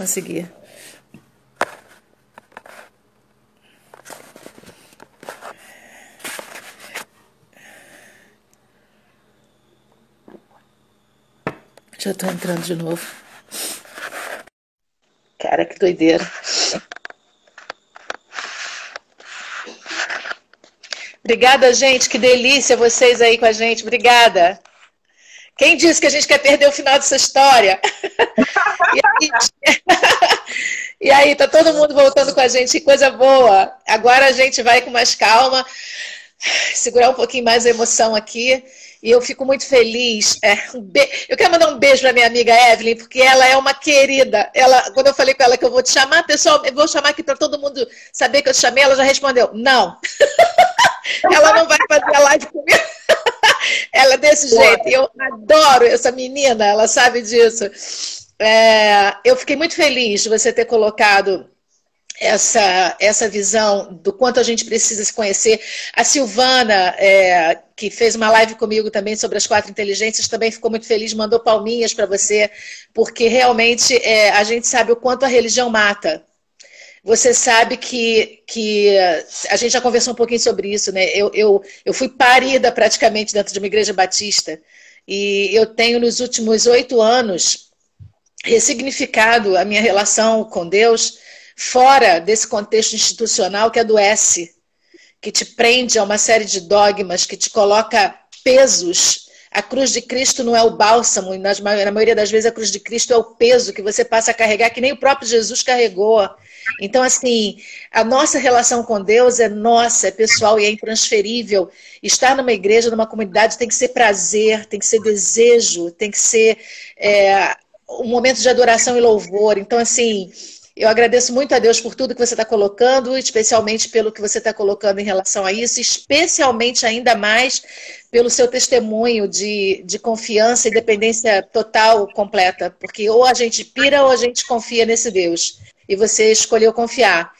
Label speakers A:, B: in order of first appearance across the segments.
A: conseguir. Já tô entrando de novo. Cara, que doideira. Obrigada, gente. Que delícia vocês aí com a gente. Obrigada. Quem disse que a gente quer perder o final dessa história? E aí, e aí, tá todo mundo voltando com a gente. Que coisa boa. Agora a gente vai com mais calma, segurar um pouquinho mais a emoção aqui. E eu fico muito feliz. Eu quero mandar um beijo para minha amiga Evelyn, porque ela é uma querida. Quando eu falei com ela que eu vou te chamar, pessoal, eu vou chamar aqui para todo mundo saber que eu te chamei, ela já respondeu, não. Ela não vai fazer a live comigo. Ela é desse jeito. E eu adoro essa menina, ela sabe disso. Eu fiquei muito feliz de você ter colocado essa visão do quanto a gente precisa se conhecer. A Silvana, que fez uma live comigo também sobre as 4 inteligências, também ficou muito feliz, mandou palminhas para você, porque realmente a gente sabe o quanto a religião mata. Você sabe que a gente já conversou um pouquinho sobre isso, né? Eu fui parida praticamente dentro de uma igreja batista e eu tenho nos últimos 8 anos ressignificado a minha relação com Deus fora desse contexto institucional que adoece, que te prende a uma série de dogmas, que te coloca pesos. A cruz de Cristo não é o bálsamo, e na maioria das vezes a cruz de Cristo é o peso que você passa a carregar, que nem o próprio Jesus carregou. Então, assim, a nossa relação com Deus é nossa, é pessoal e é intransferível. Estar numa igreja, numa comunidade, tem que ser prazer, tem que ser desejo, tem que ser um momento de adoração e louvor. Então, assim, eu agradeço muito a Deus por tudo que você está colocando, especialmente pelo que você está colocando em relação a isso, especialmente ainda mais pelo seu testemunho de confiança e dependência total, completa. Porque ou a gente pira ou a gente confia nesse Deus. E você escolheu confiar.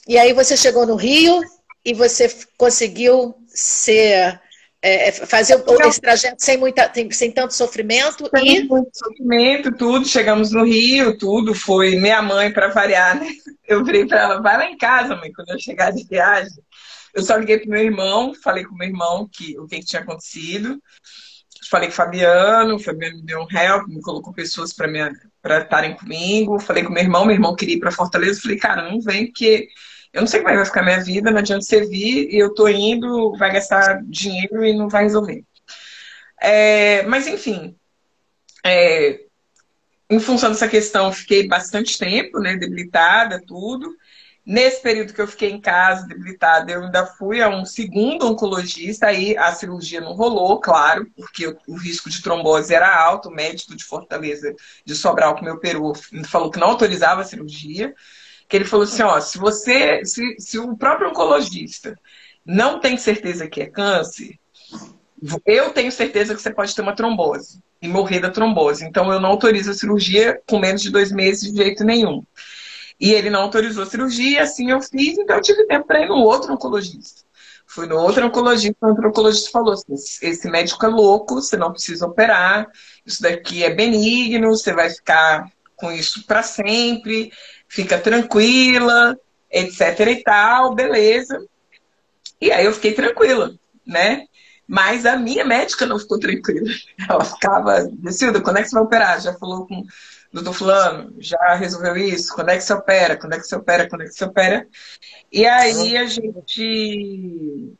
A: E aí você chegou no Rio e você conseguiu fazer esse trajeto sem tanto sofrimento.
B: Sem muito sofrimento, tudo. Chegamos no Rio, tudo. Foi minha mãe, para variar, né? Eu virei para ela, vai lá em casa, mãe, quando eu chegar de viagem. Eu só liguei pro meu irmão, falei com o meu irmão o que tinha acontecido. Falei com o Fabiano me deu um help, me colocou pessoas para estarem comigo. Falei com meu irmão queria ir para Fortaleza. Falei, cara, não vem, porque eu não sei como vai ficar a minha vida, não adianta você vir, e eu tô indo, vai gastar dinheiro e não vai resolver. Mas, enfim, em função dessa questão, fiquei bastante tempo, né, debilitada, tudo. Nesse período que eu fiquei em casa, debilitada, eu ainda fui a um segundo oncologista, aí a cirurgia não rolou, claro, porque o risco de trombose era alto, o médico de Fortaleza, de Sobral, que me operou, falou que não autorizava a cirurgia, que ele falou assim, ó, se o próprio oncologista não tem certeza que é câncer, eu tenho certeza que você pode ter uma trombose e morrer da trombose, então eu não autorizo a cirurgia com menos de 2 meses de jeito nenhum. E ele não autorizou a cirurgia, assim eu fiz, então eu tive tempo para ir no outro oncologista. Fui no outro oncologista, o outro oncologista falou assim, esse médico é louco, você não precisa operar, isso daqui é benigno, você vai ficar com isso para sempre, fica tranquila, etc e tal, beleza. E aí eu fiquei tranquila, né? Mas a minha médica não ficou tranquila. Ela ficava, Silda, quando é que você vai operar? Já falou com doutor fulano, já resolveu isso? Quando é que você opera? Quando é que você opera? Quando é que você opera? E aí a gente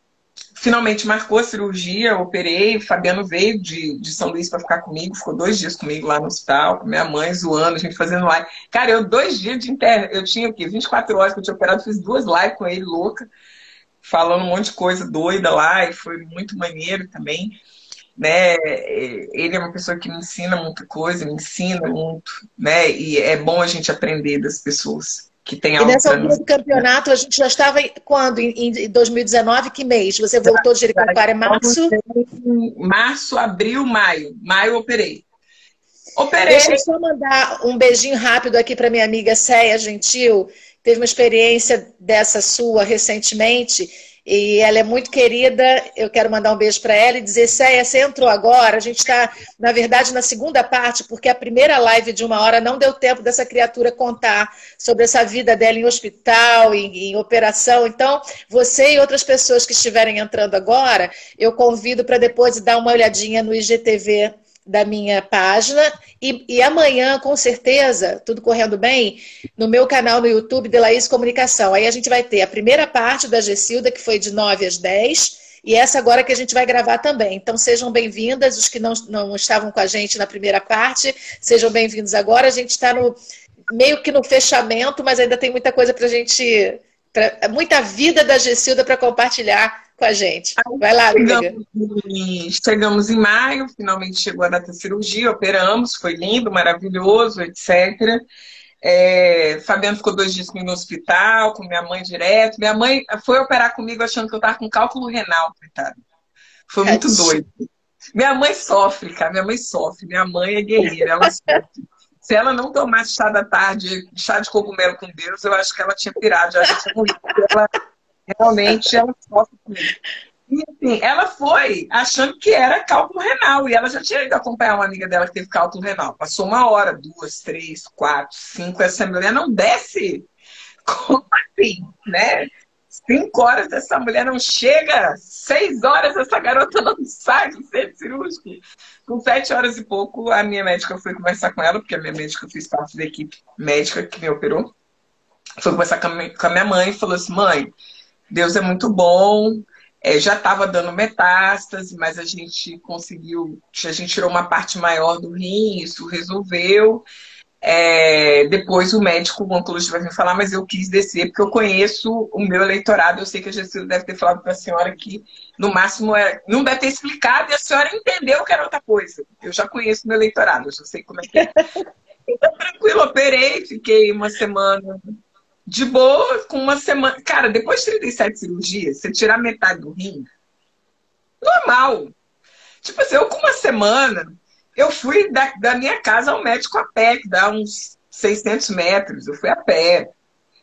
B: finalmente marcou a cirurgia, eu operei, o Fabiano veio de São Luís para ficar comigo, ficou 2 dias comigo lá no hospital, com minha mãe zoando, a gente fazendo live. Cara, eu 2 dias de interna, eu tinha o quê? 24 horas que eu tinha operado, fiz 2 lives com ele, louca, falando um monte de coisa doida lá, e foi muito maneiro também. Né? Ele é uma pessoa que me ensina muita coisa, me ensina muito, né? E é bom a gente aprender das pessoas que têm algo.
A: E nessa altura do campeonato, a gente já estava quando? Em 2019, que mês? Você voltou de Jericoacoara em março?
B: Março, abril, maio. Maio eu operei.
A: Deixa eu só mandar um beijinho rápido aqui para minha amiga Céia Gentil. Teve uma experiência dessa sua recentemente. E ela é muito querida, eu quero mandar um beijo para ela e dizer, Céia, você entrou agora, a gente está, na verdade, na segunda parte, porque a primeira live de 1 hora não deu tempo dessa criatura contar sobre essa vida dela em hospital, em operação. Então, você e outras pessoas que estiverem entrando agora, eu convido para depois dar uma olhadinha no IGTV da minha página e amanhã, com certeza, tudo correndo bem, no meu canal no YouTube, Delaís Comunicação. Aí a gente vai ter a primeira parte da Gessilda, que foi de 9 às 10, e essa agora que a gente vai gravar também. Então sejam bem-vindas, os que não estavam com a gente na primeira parte, sejam bem-vindos agora. A gente está meio que no fechamento, mas ainda tem muita coisa para a gente, muita vida da Gessilda para compartilhar com a gente. Vai lá, amiga.
B: Chegamos em maio, finalmente chegou a data da cirurgia, operamos, foi lindo, maravilhoso, etc. Fabiano ficou 2 dias comigo no hospital, com minha mãe direto. Minha mãe foi operar comigo achando que eu estava com cálculo renal, coitada. Foi muito doido. Minha mãe sofre, cara, minha mãe sofre. Minha mãe é guerreira, ela sofre. Se ela não tomasse chá da tarde, chá de cogumelo com Deus, eu acho que ela tinha pirado, já tinha morrido. Realmente, ela sofre com isso. E assim, ela foi achando que era cálculo renal. E ela já tinha ido acompanhar uma amiga dela que teve cálculo renal. Passou 1 hora, 2, 3, 4, 5. Essa mulher não desce. Como assim, né? 5 horas essa mulher não chega. 6 horas essa garota não sai do centro cirúrgico. Com 7 horas e pouco, a minha médica foi conversar com ela, porque a minha médica fez parte da equipe médica que me operou. Foi conversar com a minha mãe e falou assim, mãe, Deus é muito bom, já estava dando metástase, mas a gente conseguiu, a gente tirou uma parte maior do rim, isso resolveu. Depois o médico, o oncologista vai vir falar, mas eu quis descer, porque eu conheço o meu eleitorado, eu sei que a Gessilda deve ter falado para a senhora que, no máximo, não deve ter explicado e a senhora entendeu que era outra coisa. Eu já conheço o meu eleitorado, eu já sei como é que é. Então, tranquilo, operei, fiquei 1 semana... de boa, com 1 semana... Cara, depois de 37 cirurgias, você tirar metade do rim, normal. Tipo assim, eu com 1 semana, eu fui da minha casa ao médico a pé, que dá uns 600 metros. Eu fui a pé.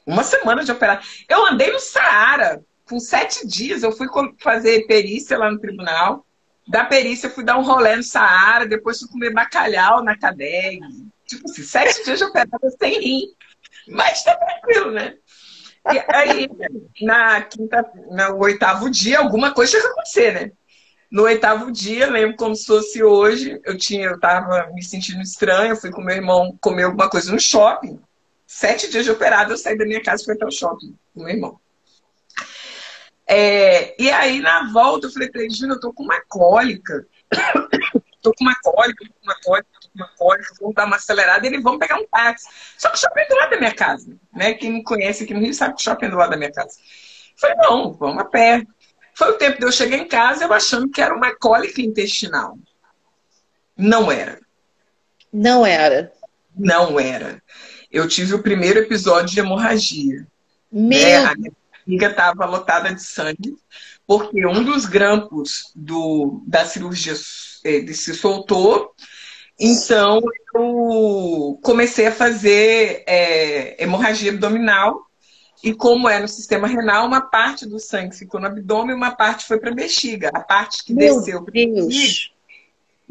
B: 1 semana de operar. Eu andei no Saara. Com 7 dias, eu fui fazer perícia lá no tribunal. Da perícia, eu fui dar um rolê no Saara. Depois fui comer bacalhau na Cadeg. Tipo assim, 7 dias de operada sem rim. Mas tá tranquilo, né? E aí, no 8º dia, alguma coisa tinha que acontecer, né? No 8º dia, lembro como se fosse hoje, eu tava me sentindo estranho, eu fui com meu irmão comer alguma coisa no shopping. 7 dias de operado, eu saí da minha casa e fui até o shopping com meu irmão. E aí, na volta, eu falei pra ele, Júnior, eu tô com uma cólica. Tô com uma cólica, vamos dar uma acelerada e eles vão pegar um táxi. Só que o shopping é do lado da minha casa, né? Quem me conhece aqui no Rio sabe que o shopping é do lado da minha casa. Falei, não, vamos a pé. Foi o tempo de eu chegar em casa, eu achando que era uma cólica intestinal. Não era.
A: Não era.
B: Não era. Eu tive o primeiro episódio de hemorragia. A minha barriga estava lotada de sangue, porque um dos grampos da cirurgia se soltou. Então, eu comecei a fazer hemorragia abdominal. E como é no sistema renal, uma parte do sangue ficou no abdômen e uma parte foi para a bexiga. A parte que desceu para a bexiga.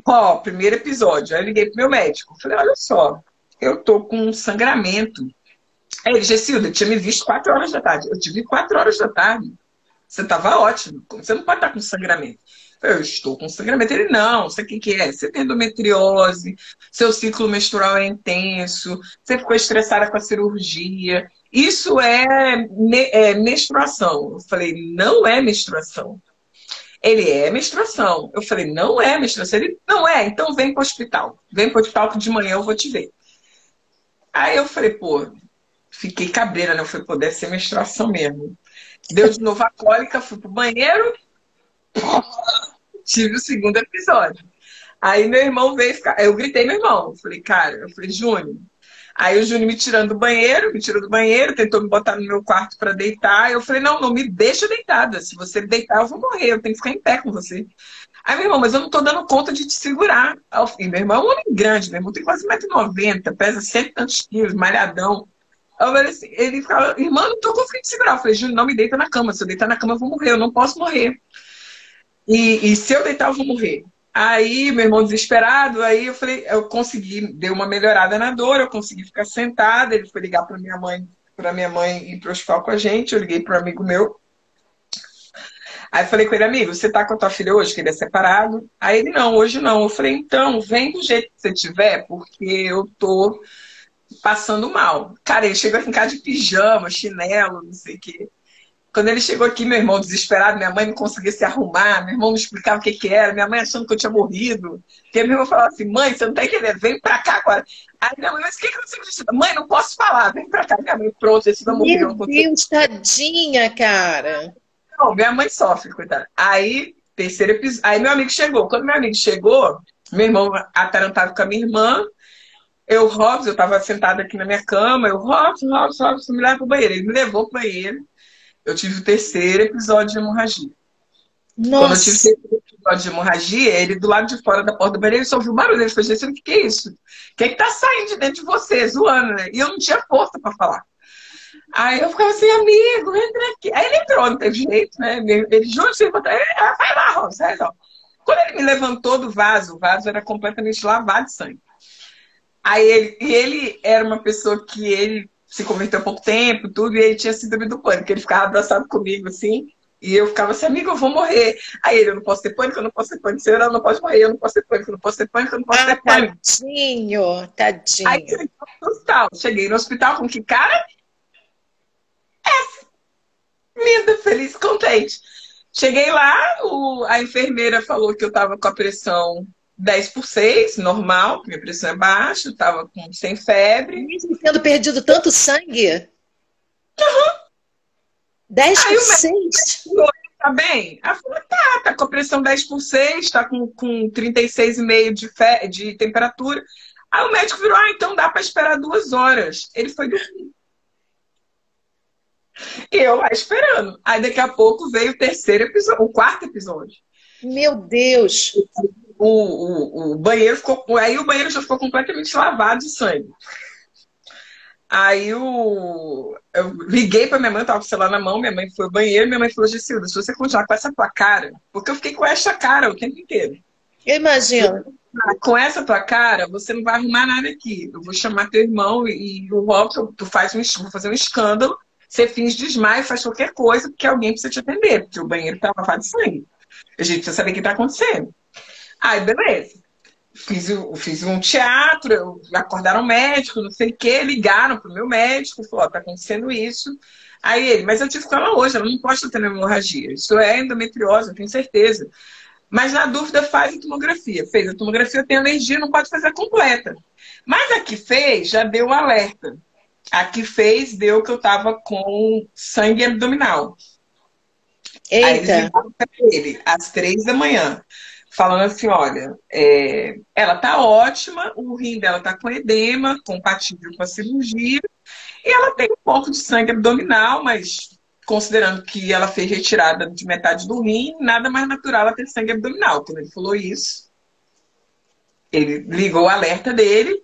B: Ó, primeiro episódio. Aí eu liguei pro meu médico. Falei, olha só, eu tô com um sangramento. Aí ele, Gessilda, tinha me visto 4 horas da tarde. Eu te vi 4 horas da tarde. Você tava ótimo. Você não pode estar com sangramento. Eu estou com sangramento. Ele, não, sabe o que é? Você tem endometriose, seu ciclo menstrual é intenso, você ficou estressada com a cirurgia. Isso é menstruação. Eu falei, não é menstruação. Ele, é menstruação. Eu falei, não é menstruação. Ele, não é, então vem para o hospital. Vem para o hospital que de manhã eu vou te ver. Aí eu falei, pô, fiquei cabreira, né? Eu falei, pô, deve ser menstruação mesmo. Deu de novo a cólica, fui pro banheiro, tive o 2º episódio. Aí meu irmão veio ficar. Eu gritei meu irmão. Falei, cara, eu falei, Júnior. Aí o Júnior me tirou do banheiro, tentou me botar no meu quarto para deitar. Eu falei, não me deixa deitada. Se você deitar, eu vou morrer, eu tenho que ficar em pé com você. Aí meu irmão, mas eu não tô dando conta de te segurar. E meu irmão é um homem grande, meu irmão tem quase 1,90 m, pesa 100 e tantos quilos, malhadão. Eu falei assim, ele ficava, irmã, não tô conseguindo segurar. Eu falei, Júnior, não me deita na cama. Se eu deitar na cama, eu vou morrer. Eu não posso morrer. E se eu deitar, eu vou morrer. Aí, meu irmão desesperado, aí eu falei, eu consegui, deu uma melhorada na dor, eu consegui ficar sentada. Ele foi ligar para minha mãe ir pro hospital com a gente. Eu liguei para um amigo meu. Aí eu falei com ele, amigo, você tá com a tua filha hoje, que ele é separado? Aí ele, não, hoje não. Eu falei, então, vem do jeito que você tiver, porque eu tô passando mal. Cara, ele chegou aqui em casa de pijama, chinelo, não sei o quê. Quando ele chegou aqui, meu irmão desesperado, minha mãe não conseguia se arrumar, meu irmão não explicava o que que era, minha mãe achando que eu tinha morrido. Porque meu irmão falava assim, mãe, você não tá entendendo, vem pra cá agora. Aí minha mãe, mas o que que você precisa? Mãe, não posso falar, vem pra cá. Minha mãe, pronto, esse não morreu.
A: Meu Deus, tadinha, cara.
B: Não, minha mãe sofre, coitada. Aí, terceiro episódio, aí meu amigo chegou. Quando meu amigo chegou, meu irmão atarantado com a minha irmã, Robson, eu tava sentada aqui na minha cama, Robson, me leva pro banheiro. Ele me levou pro banheiro. Eu tive o terceiro episódio de hemorragia. Quando eu tive o
A: Nossa.
B: terceiro episódio de hemorragia, ele do lado de fora da porta do banheiro, ele só ouviu o barulho. Ele falou, gente, o que é isso? O que é que tá saindo de dentro de você, zoando, né? E eu não tinha força pra falar. Aí eu ficava assim, amigo, entra aqui. Aí ele entrou, não teve jeito, né? Ele, Júnior, você vai lá, Robson, vai lá. Quando ele me levantou do vaso, o vaso era completamente lavado de sangue. Aí ele era uma pessoa que ele se converteu há pouco tempo, tudo, e ele tinha síndrome do pânico. Ele ficava abraçado comigo, assim, e eu ficava assim, amigo, eu vou morrer. Aí ele, eu não posso ter pânico, eu não posso ter pânico. Senhor, eu não posso morrer, eu não posso ter pânico, eu não posso ter pânico, eu não posso ter pânico.
A: Tadinho,
B: Aí
A: tadinho.
B: cheguei no hospital. Cheguei no hospital com que cara? Linda, feliz, contente. Cheguei lá, a enfermeira falou que eu estava com a pressão 10/6, normal, que minha pressão é baixa, estava sem febre.
A: Mesmo tendo perdido tanto sangue? 10
B: Aí
A: por
B: o médico
A: 6?
B: falou, tá bem? Ela falou, tá com a pressão 10/6, tá com 36,5 de temperatura. Aí o médico virou, então dá para esperar 2 horas. Ele foi dormir. E eu lá esperando. Aí daqui a pouco veio o terceiro episódio, o quarto episódio.
A: Meu Deus.
B: O banheiro ficou. Aí o banheiro já ficou completamente lavado de sangue. Aí eu liguei pra minha mãe, eu tava com o celular na mão, minha mãe foi ao banheiro, minha mãe falou, Gisilda, se você continuar com essa tua cara, porque eu fiquei com essa cara o tempo inteiro.
A: Eu imagino.
B: Com essa tua cara, você não vai arrumar nada aqui. Eu vou chamar teu irmão e o Robson, tu faz vou fazer um escândalo, você finge desmaio, faz qualquer coisa, porque alguém precisa te atender, porque o banheiro tá lavado de sangue. A gente precisa saber o que tá acontecendo. Aí, beleza. Fiz um teatro, acordaram o médico, não sei o quê, ligaram pro meu médico, falou, ó, tá acontecendo isso. Aí ele, mas eu tive com ela hoje, ela não pode estar tendo hemorragia. Isso é endometriose, eu tenho certeza. Mas na dúvida faz a tomografia. Fez a tomografia, tem alergia, não pode fazer a completa. Mas a que fez, já deu um alerta. A que fez, deu que eu tava com sangue abdominal. Aí eles
A: Eita.
B: ligaram pra ele, às 3 da manhã. Falando assim, olha, ela tá ótima, o rim dela tá com edema, compatível com a cirurgia, e ela tem um pouco de sangue abdominal, mas considerando que ela fez retirada de metade do rim, nada mais natural ela ter sangue abdominal. Quando ele falou isso, ele ligou o alerta dele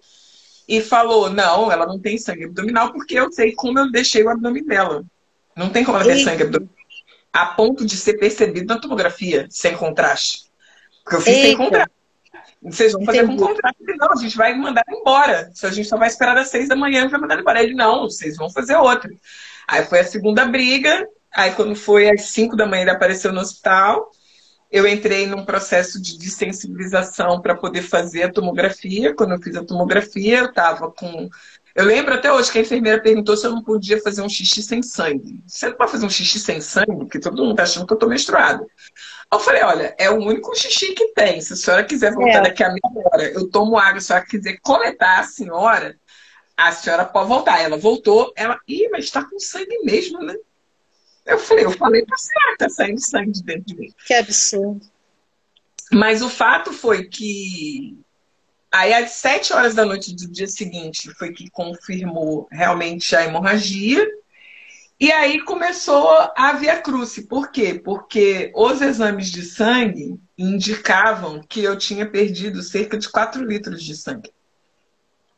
B: e falou, não, ela não tem sangue abdominal, porque eu sei como eu deixei o abdômen dela. Não tem como ela ter sangue abdominal, a ponto de ser percebido na tomografia, sem contraste. Porque eu fiz sem contrato. Vocês vão fazer com contrato. Não, a gente vai mandar embora. A gente só vai esperar das 6 da manhã e vai mandar embora. Ele, não, vocês vão fazer outra. Aí foi a segunda briga. Aí quando foi às 5 da manhã ele apareceu no hospital. Eu entrei num processo de dessensibilização para poder fazer a tomografia. Quando eu fiz a tomografia, eu tava com... Eu lembro até hoje que a enfermeira perguntou se eu não podia fazer um xixi sem sangue. Você não pode fazer um xixi sem sangue? Porque todo mundo tá achando que eu tô menstruada. Eu falei, olha, é o único xixi que tem. Se a senhora quiser voltar daqui a meia hora, eu tomo água. Se a senhora quiser coletar a senhora pode voltar. Ela voltou, mas tá com sangue mesmo, né? Eu falei pra senhora, tá saindo sangue de dentro de mim.
A: Que absurdo.
B: Mas o fato foi que aí às 7 horas da noite do dia seguinte foi que confirmou realmente a hemorragia. E aí começou a via crucis. Por quê? Porque os exames de sangue indicavam que eu tinha perdido cerca de 4 litros de sangue.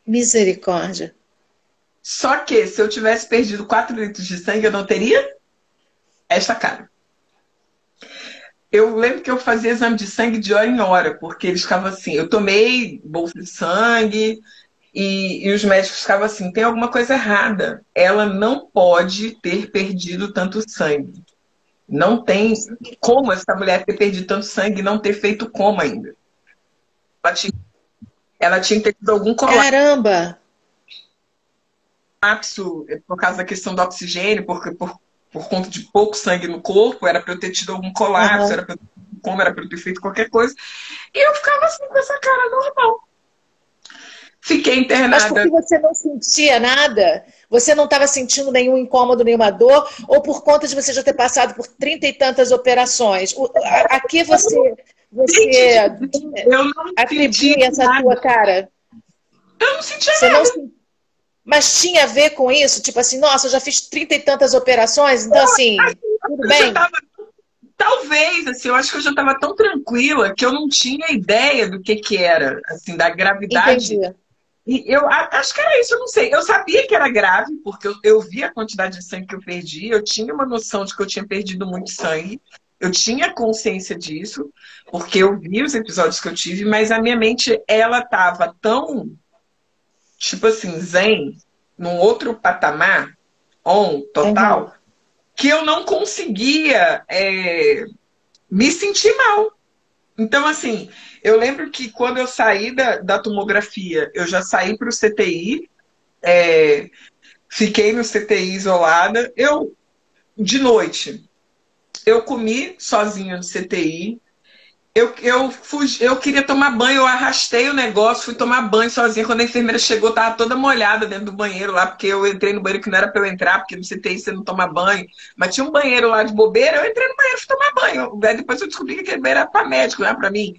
A: Misericórdia.
B: Só que se eu tivesse perdido 4 litros de sangue, eu não teria esta cara. Eu lembro que eu fazia exame de sangue de hora em hora, porque eles ficavam assim, eu tomei bolsa de sangue e os médicos ficavam assim, tem alguma coisa errada. Ela não pode ter perdido tanto sangue. Não tem como essa mulher ter perdido tanto sangue e não ter feito coma ainda. Ela tinha, ela tinha que ter tido algum
A: Caramba!
B: colapso por causa da questão do oxigênio, porque por conta de pouco sangue no corpo, era para eu ter tido algum colapso,
A: Uhum.
B: era para eu, como era para eu ter feito qualquer coisa. E eu ficava assim com essa cara normal. Fiquei
A: Mas porque
B: internada.
A: você não sentia nada? Você não estava sentindo nenhum incômodo, nenhuma dor? Ou por conta de você já ter passado por 30 e tantas operações? A que
B: Gente,
A: você
B: eu não sentia
A: atribui essa
B: nada.
A: tua cara?
B: Eu não sentia
A: Você não,
B: nada.
A: sen- Mas tinha a ver com isso? Tipo assim, nossa, eu já fiz 30 e tantas operações, então assim, tudo
B: Eu já
A: bem?
B: tava, talvez, assim, eu acho que eu já estava tão tranquila que eu não tinha ideia do que era, assim, da gravidade.
A: Entendi.
B: E eu acho que era isso, eu não sei. Eu sabia que era grave, porque eu via a quantidade de sangue que eu perdi, eu tinha uma noção de que eu tinha perdido muito sangue, eu tinha consciência disso, porque eu vi os episódios que eu tive, mas a minha mente, ela tava tão, tipo assim, zen, num outro patamar, on,
A: Uhum.
B: total, que eu não conseguia me sentir mal. Então, assim, eu lembro que quando eu saí da tomografia, eu já saí para o CTI, é, fiquei no CTI isolada. Eu, de noite, eu comi sozinha no CTI. Eu queria tomar banho, eu arrastei o negócio, fui tomar banho sozinha. Quando a enfermeira chegou, tava toda molhada dentro do banheiro lá, porque eu entrei no banheiro que não era para eu entrar, porque no CTI você não toma banho. Mas tinha um banheiro lá de bobeira, eu entrei no banheiro e fui tomar banho. Aí depois eu descobri que aquele banheiro era para médico, não era para mim.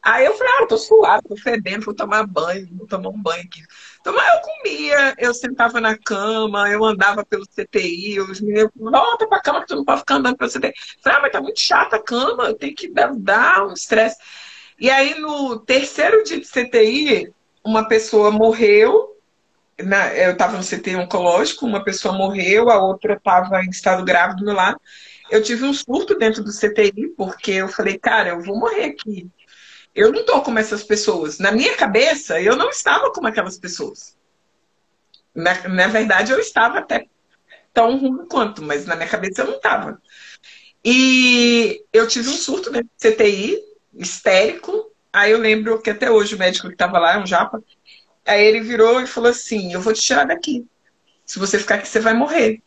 B: Aí eu falei, eu tô suado, tô fedendo, vou tomar banho, vou tomar um banho aqui. Então, mas eu comia, eu sentava na cama, eu andava pelo CTI, os meninos, volta pra cama que tu não pode ficar andando pelo CTI. Eu falei, mas tá muito chata a cama, eu tenho que dar um estresse. E aí, no terceiro dia de CTI, uma pessoa morreu, eu estava no CTI oncológico, uma pessoa morreu, a outra estava em estado grave do meu lado. Eu tive um surto dentro do CTI, porque eu falei, cara, eu vou morrer aqui. Eu não estou como essas pessoas. Na minha cabeça, eu não estava como aquelas pessoas. Na verdade, eu estava até tão ruim quanto, mas na minha cabeça eu não estava. E eu tive um surto dentro do CTI, histérico. Aí eu lembro que até hoje o médico que estava lá, um japa, aí ele virou e falou assim: eu vou te tirar daqui. Se você ficar aqui, você vai morrer.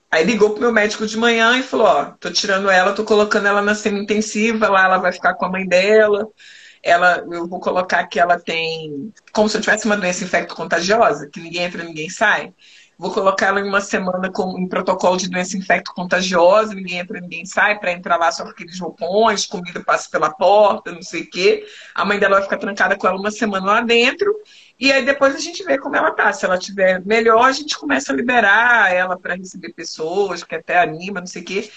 B: Aí ligou pro meu médico de manhã e falou: ó, tô tirando ela, tô colocando ela na semi-intensiva, lá ela vai ficar com a mãe dela. Eu vou colocar que ela tem, como se eu tivesse uma doença infecto-contagiosa, que ninguém entra, ninguém sai. Vou colocar ela em uma semana em protocolo de doença infecto-contagiosa, ninguém entra, ninguém sai, para entrar lá só com aqueles roupões, comida passa pela porta, não sei o quê. A mãe dela vai ficar trancada com ela uma semana lá dentro, e aí depois a gente vê como ela tá. Se ela tiver melhor, a gente começa a liberar ela para receber pessoas, que até anima, não sei o quê.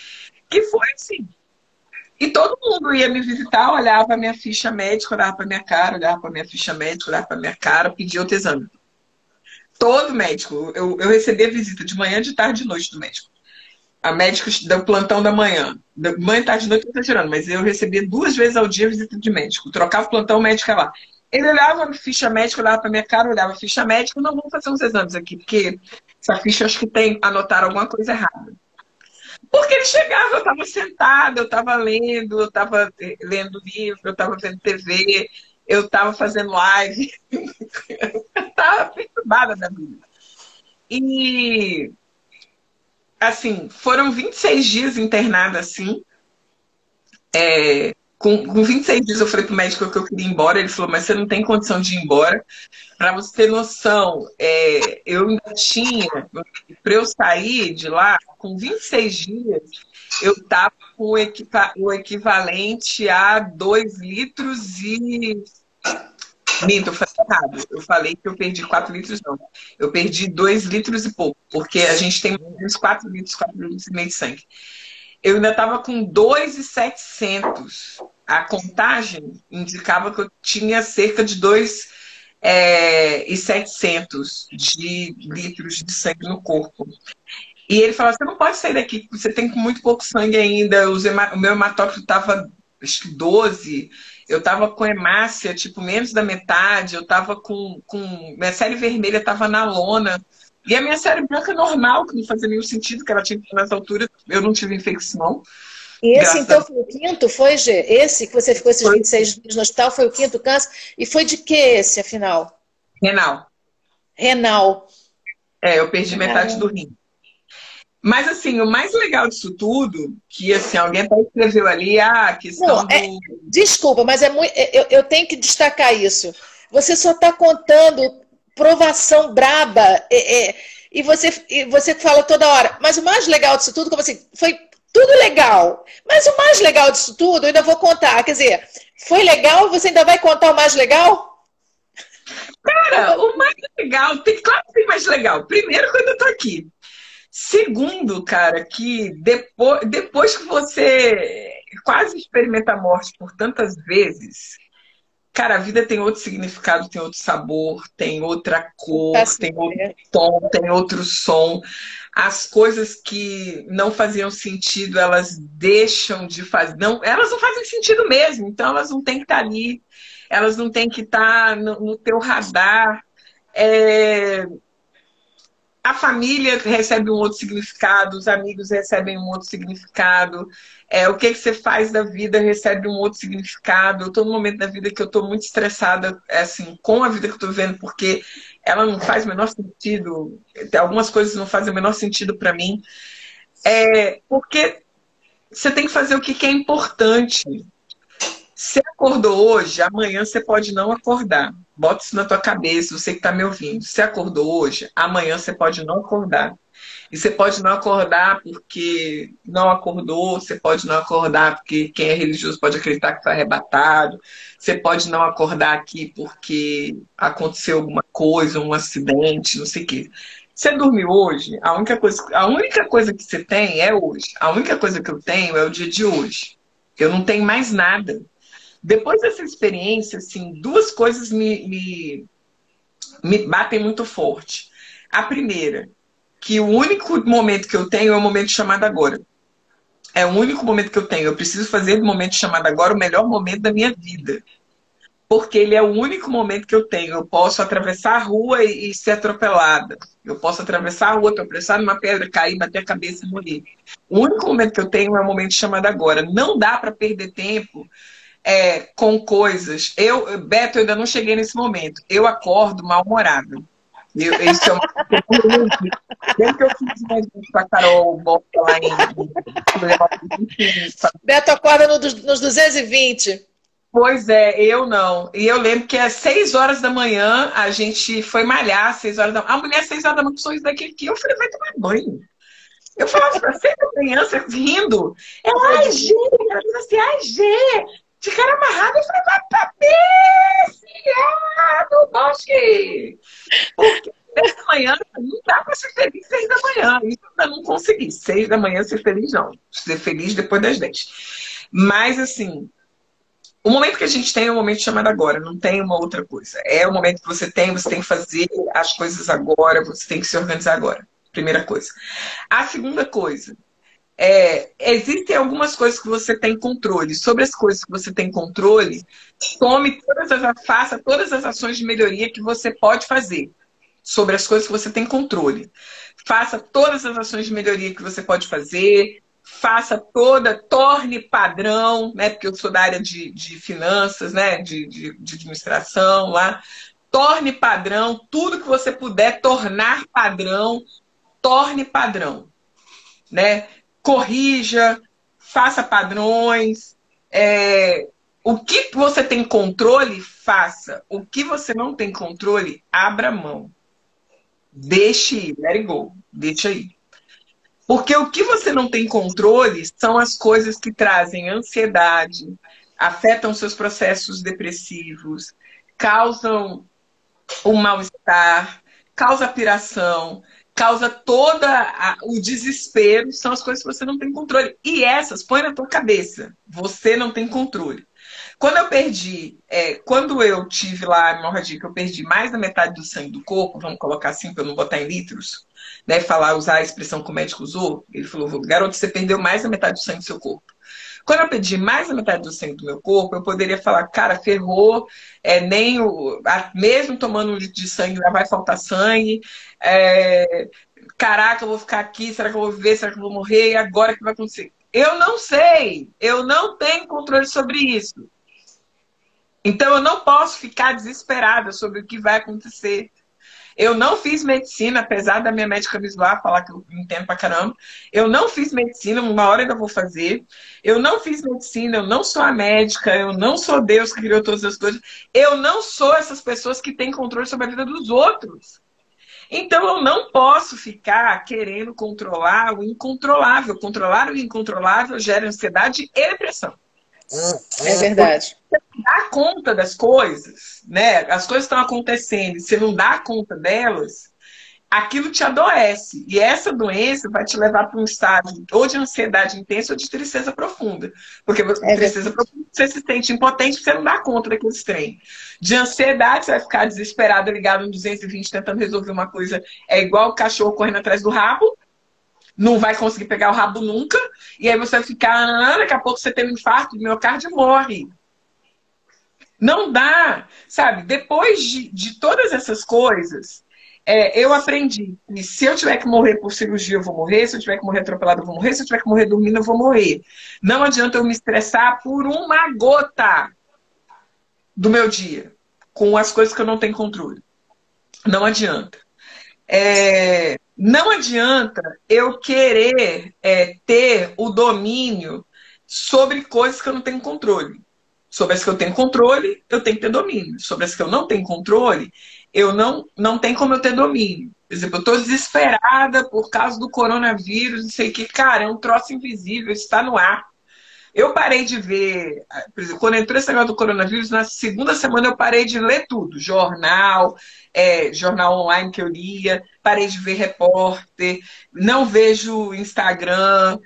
B: Que foi assim. E todo mundo ia me visitar, olhava a minha ficha médica, olhava para minha cara, olhava para minha ficha médica, olhava para minha cara, pedia outro exame. Todo médico. Eu recebia visita de manhã, de tarde, de noite do médico. A médica do plantão da manhã. Manhã, tarde, de noite, eu estou tirando, mas eu recebia 2 vezes ao dia visita de médico. Trocava o plantão, o médico ia lá. Ele olhava a ficha médica, olhava para minha cara, olhava a ficha médica, não, vamos fazer uns exames aqui, porque essa ficha acho que tem, anotaram alguma coisa errada. Porque ele chegava, eu estava sentada, eu estava lendo, eu estava lendo livro, eu estava vendo TV, eu estava fazendo live, eu estava perturbada da vida. E, assim, foram 26 dias internada assim. Com 26 dias eu falei pro médico que eu queria ir embora, ele falou, mas você não tem condição de ir embora. Para você ter noção, eu ainda tinha, para eu sair de lá, com 26 dias, eu estava com o equivalente a 2 litros e. Minto, eu falei errado. Eu falei que eu perdi 4 litros, não. Eu perdi 2 litros e pouco, porque a gente tem uns 4 litros e meio de sangue. Eu ainda estava com 2.700. A contagem indicava que eu tinha cerca de 2 e 700 de litros de sangue no corpo. E ele falou, você não pode sair daqui, você tem muito pouco sangue ainda, o meu hematócrito estava, acho que 12, eu estava com hemácia, tipo, menos da metade, eu estava minha série vermelha estava na lona, e a minha série branca normal, que não fazia nenhum sentido, que ela tinha que nessa altura, eu não tive infecção.
A: E esse, então, foi o quinto, foi, Gê? Esse que você ficou esses 26 dias no hospital, foi o quinto câncer? E foi de que esse, afinal?
B: Renal.
A: Renal.
B: Eu perdi metade do rim. Mas, assim, o mais legal disso tudo, que, assim, alguém até escreveu ali, a questão do...
A: Desculpa, mas eu tenho que destacar isso. Você só está contando provação braba, e você fala toda hora. Mas o mais legal disso tudo, como assim, foi tudo legal. Mas o mais legal disso tudo, eu ainda vou contar. Quer dizer, foi legal, você ainda vai contar o mais legal?
B: Cara, o mais legal, claro que tem mais legal. Primeiro, quando eu tô aqui. Segundo, cara, que depois que você quase experimenta a morte por tantas vezes, cara, a vida tem outro significado, tem outro sabor, tem outra cor, tem outro tom, tem outro som. As coisas que não faziam sentido, elas deixam de fazer. Não, elas não fazem sentido mesmo, então elas não têm que estar ali, elas não têm que estar no teu radar. A família recebe um outro significado, os amigos recebem um outro significado, o que você faz da vida recebe um outro significado. Eu estou num momento da vida que eu estou muito estressada assim, com a vida que eu estou vivendo, porque ela não faz o menor sentido, algumas coisas não fazem o menor sentido para mim. Porque você tem que fazer o que é importante. Você acordou hoje, amanhã você pode não acordar. Bota isso na tua cabeça, você que está me ouvindo. Você acordou hoje, amanhã você pode não acordar. E você pode não acordar porque não acordou, você pode não acordar porque quem é religioso pode acreditar que foi arrebatado, você pode não acordar aqui porque aconteceu alguma coisa, um acidente, não sei o quê. Você dormiu hoje, a única coisa que você tem é hoje. A única coisa que eu tenho é o dia de hoje. Eu não tenho mais nada. Depois dessa experiência, assim, duas coisas me batem muito forte. A primeira, que o único momento que eu tenho é o momento chamado agora. É o único momento que eu tenho. Eu preciso fazer do momento chamado agora o melhor momento da minha vida. Porque ele é o único momento que eu tenho. Eu posso atravessar a rua e ser atropelada. Eu posso atravessar a rua, tropeçar numa pedra, cair, bater a cabeça e morrer. O único momento que eu tenho é o momento chamado agora. Não dá para perder tempo com coisas. Beto, eu ainda não cheguei nesse momento. Eu acordo mal-humorada. Isso é uma coisa. Desde que eu fiz uma gente com a Carol Boca lá
A: Beto acorda nos 220.
B: Pois é, eu não. E eu lembro que às 6 horas da manhã a gente foi malhar, 6 horas da manhã. A mulher, 6 horas da manhã, com sorriso daquele aqui. Eu falei, vai tomar banho. Eu falava pra 6 da manhã, você rindo. Ela, ai, Gê. Ela disse assim, ai, Gê. De cara amarrado, eu falei, vai pra do bosque. Porque 6 da manhã não dá pra ser feliz 6 da manhã. Isso eu não consegui. 6 da manhã ser feliz, não. Ser feliz depois das 10. Mas, assim, o momento que a gente tem é um momento chamado agora, não tem uma outra coisa. É o momento que você tem que fazer as coisas agora, você tem que se organizar agora. Primeira coisa. A segunda coisa, existem algumas coisas que você tem controle. Sobre as coisas que você tem controle, faça todas as ações de melhoria que você pode fazer. Sobre as coisas que você tem controle. Faça todas as ações de melhoria que você pode fazer. Torne padrão, né? Porque eu sou da área de finanças, né? De administração lá. Torne padrão, tudo que você puder tornar padrão, torne padrão, né? Corrija, faça padrões. O que você tem controle, faça. O que você não tem controle, abra mão. Deixe ir, let it go, deixa aí. Porque o que você não tem controle são as coisas que trazem ansiedade, afetam seus processos depressivos, causam o mal-estar, causa piração, causa o desespero, são as coisas que você não tem controle. E essas, põe na tua cabeça, você não tem controle. Quando eu perdi, quando eu tive lá a hemorragia, que eu perdi mais da metade do sangue do corpo, vamos colocar assim para eu não botar em litros, né? Usar a expressão que o médico usou, ele falou, garoto, você perdeu mais da metade do sangue do seu corpo. Quando eu perdi mais da metade do sangue do meu corpo, eu poderia falar, cara, ferrou, mesmo tomando 1 litro de sangue, já vai faltar sangue, caraca, eu vou ficar aqui, será que eu vou viver, será que eu vou morrer, e agora o que vai acontecer? Eu não sei, eu não tenho controle sobre isso. Então eu não posso ficar desesperada sobre o que vai acontecer. Eu não fiz medicina, apesar da minha médica me zoar, falar que eu entendo pra caramba. Eu não fiz medicina, uma hora ainda vou fazer. Eu não fiz medicina, eu não sou a médica, eu não sou Deus que criou todas as coisas. Eu não sou essas pessoas que têm controle sobre a vida dos outros. Então eu não posso ficar querendo controlar o incontrolável. Controlar o incontrolável gera ansiedade e depressão.
A: É verdade.
B: Você não dá conta das coisas, né? As coisas estão acontecendo e você não dá conta delas, aquilo te adoece. E essa doença vai te levar para um estado ou de ansiedade intensa ou de tristeza profunda. Porque tristeza profunda você se sente impotente, você não dá conta daquele trem. De ansiedade, você vai ficar desesperado, ligado no 220, tentando resolver uma coisa. É igual o cachorro correndo atrás do rabo. Não vai conseguir pegar o rabo nunca. E aí você vai ficar, daqui a pouco você tem um infarto, o miocárdio morre. Não dá, sabe? Depois de todas essas coisas, eu aprendi que se eu tiver que morrer por cirurgia, eu vou morrer. Se eu tiver que morrer atropelado, eu vou morrer. Se eu tiver que morrer dormindo, eu vou morrer. Não adianta eu me estressar por uma gota do meu dia, com as coisas que eu não tenho controle. Não adianta. Não adianta eu querer ter o domínio sobre coisas que eu não tenho controle. Sobre as que eu tenho controle, eu tenho que ter domínio. Sobre as que eu não tenho controle, eu não tenho como eu ter domínio. Por exemplo, eu estou desesperada por causa do coronavírus, não sei o que. Cara, é um troço invisível, está no ar. Eu parei de ver, por exemplo, quando entrou esse negócio do coronavírus, na segunda semana eu parei de ler tudo. Jornal, jornal online que eu lia, parei de ver repórter, não vejo Instagram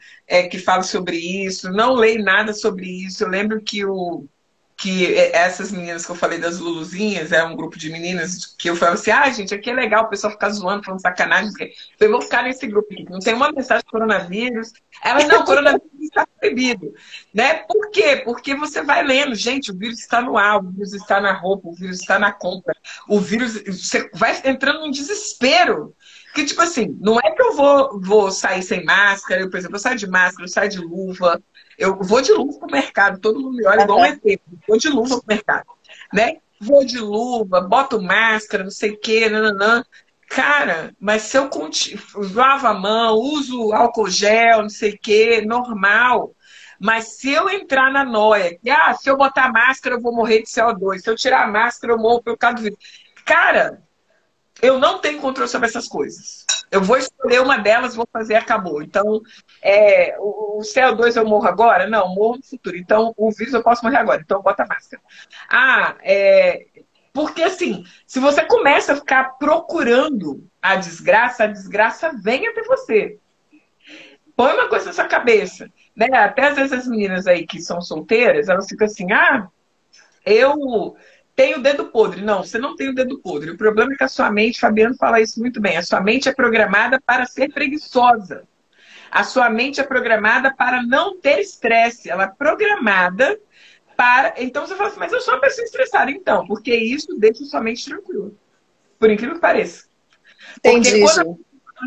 B: que fala sobre isso, não leio nada sobre isso. Eu lembro que essas meninas que eu falei das Luluzinhas, é um grupo de meninas que eu falava assim, gente, aqui é legal o pessoal ficar zoando, falando sacanagem. Eu vou ficar nesse grupo aqui, não tem uma mensagem de coronavírus. Elas, não, coronavírus está proibido. Né? Por quê? Porque você vai lendo, gente, o vírus está no ar, o vírus está na roupa, o vírus está na compra, o vírus, você vai entrando num desespero. Que, tipo assim, não é que eu vou sair sem máscara, por exemplo, eu saio de máscara, eu saio de luva, eu vou de luva pro mercado, todo mundo me olha igual um ET, vou de luva pro mercado, né? Vou de luva, boto máscara, não sei o quê, nananã. Cara, mas se eu lavo a mão, uso álcool gel, não sei o quê, normal. Mas se eu entrar na noia, que se eu botar máscara eu vou morrer de CO2, se eu tirar a máscara eu morro pelo causa do vírus. Cara, eu não tenho controle sobre essas coisas. Eu vou escolher uma delas, vou fazer e acabou. Então, o CO2 eu morro agora? Não, morro no futuro. Então, o vírus eu posso morrer agora. Então, bota a máscara. Porque assim, se você começa a ficar procurando a desgraça vem até você. Põe uma coisa na sua cabeça. Né? Até às vezes as meninas aí que são solteiras, elas ficam assim, eu tenho o dedo podre. Não, você não tem o dedo podre. O problema é que a sua mente, Fabiano fala isso muito bem, a sua mente é programada para ser preguiçosa. A sua mente é programada para não ter estresse. Ela é programada para... Então você fala assim, mas eu sou uma pessoa estressada. Então, porque isso deixa a sua mente tranquila. Por incrível que pareça.
A: Entendi.
B: Porque quando,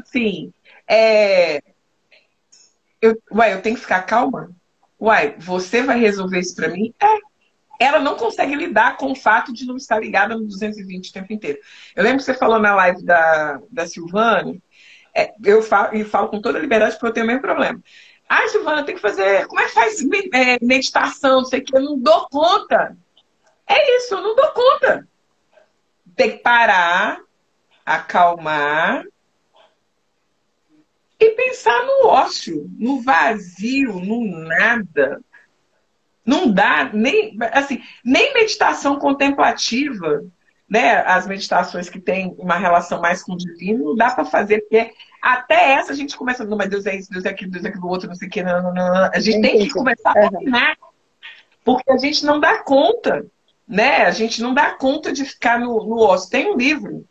B: assim, eu tenho que ficar calma? Você vai resolver isso pra mim? Ela não consegue lidar com o fato de não estar ligada no 220 o tempo inteiro. Eu lembro que você falou na live da Silvana, eu falo com toda a liberdade porque eu tenho o mesmo problema. Silvana, tem que fazer... Como é que faz meditação? Não sei o que, eu não dou conta. É isso, eu não dou conta. Tem que parar, acalmar e pensar no ócio, no vazio, no nada. Não dá, nem meditação contemplativa, né? As meditações que têm uma relação mais com o divino, não dá para fazer, porque até essa a gente começa, não, mas Deus é isso, Deus é aquilo outro, não sei o que, não. A gente tem que começar a dominar. Porque a gente não dá conta, né? A gente não dá conta de ficar no ócio. Tem um livro,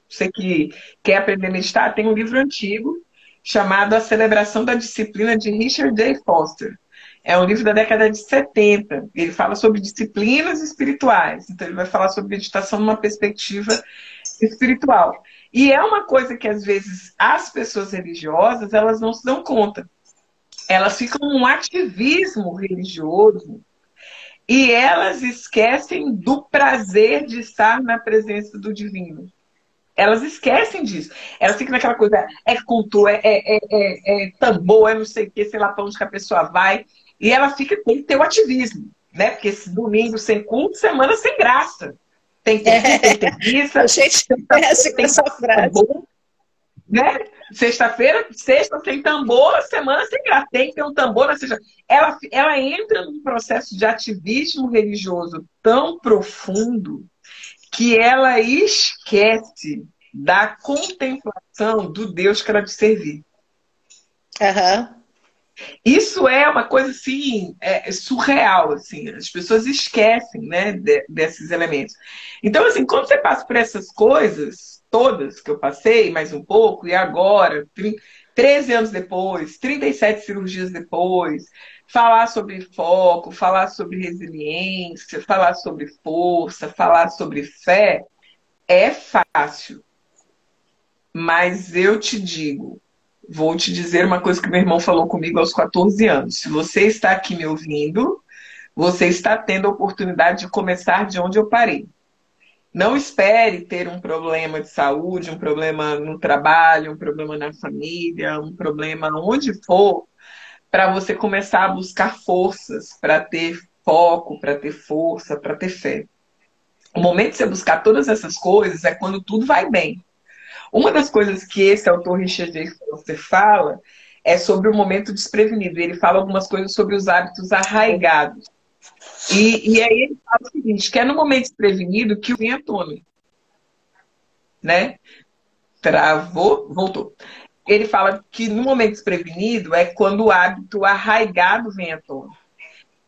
B: você que quer aprender a meditar, tem um livro antigo chamado A Celebração da Disciplina, de Richard J. Foster. É um livro da década de 70. Ele fala sobre disciplinas espirituais. Então, ele vai falar sobre meditação numa perspectiva espiritual. E é uma coisa que, às vezes, as pessoas religiosas, elas não se dão conta. Elas ficam num ativismo religioso e elas esquecem do prazer de estar na presença do divino. Elas esquecem disso. Elas ficam naquela coisa, é culto, é tambor, é não sei o que, sei lá para onde que a pessoa vai. E ela fica, tem que ter o ativismo, né? Porque esse domingo sem culto, semana sem graça. Tem que ter culto, tem que ter missa.
A: A gente conhece com essa frase.
B: Tambor, né? Sexta-feira, sexta sem tambor, semana sem graça. Tem que ter um tambor, ou seja, ela entra num processo de ativismo religioso tão profundo que ela esquece da contemplação do Deus que ela de servir.
A: Uhum.
B: Isso é uma coisa assim, surreal, assim. As pessoas esquecem, né, desses elementos. Então, assim, quando você passa por essas coisas todas que eu passei, mais um pouco, e agora, 13 anos depois, 37 cirurgias depois, falar sobre foco, falar sobre resiliência, falar sobre força, falar sobre fé, é fácil. Mas eu te digo, vou te dizer uma coisa que meu irmão falou comigo aos 14 anos. Se você está aqui me ouvindo, você está tendo a oportunidade de começar de onde eu parei. Não espere ter um problema de saúde, um problema no trabalho, um problema na família, um problema onde for, para você começar a buscar forças, para ter foco, para ter força, para ter fé. O momento de você buscar todas essas coisas é quando tudo vai bem. Uma das coisas que esse autor Richard J. Foster fala é sobre o momento desprevenido. Ele fala algumas coisas sobre os hábitos arraigados. E aí ele fala o seguinte, que é no momento desprevenido que o vem à tona. Né? Travou, voltou. Ele fala que no momento desprevenido é quando o hábito arraigado vem à tona.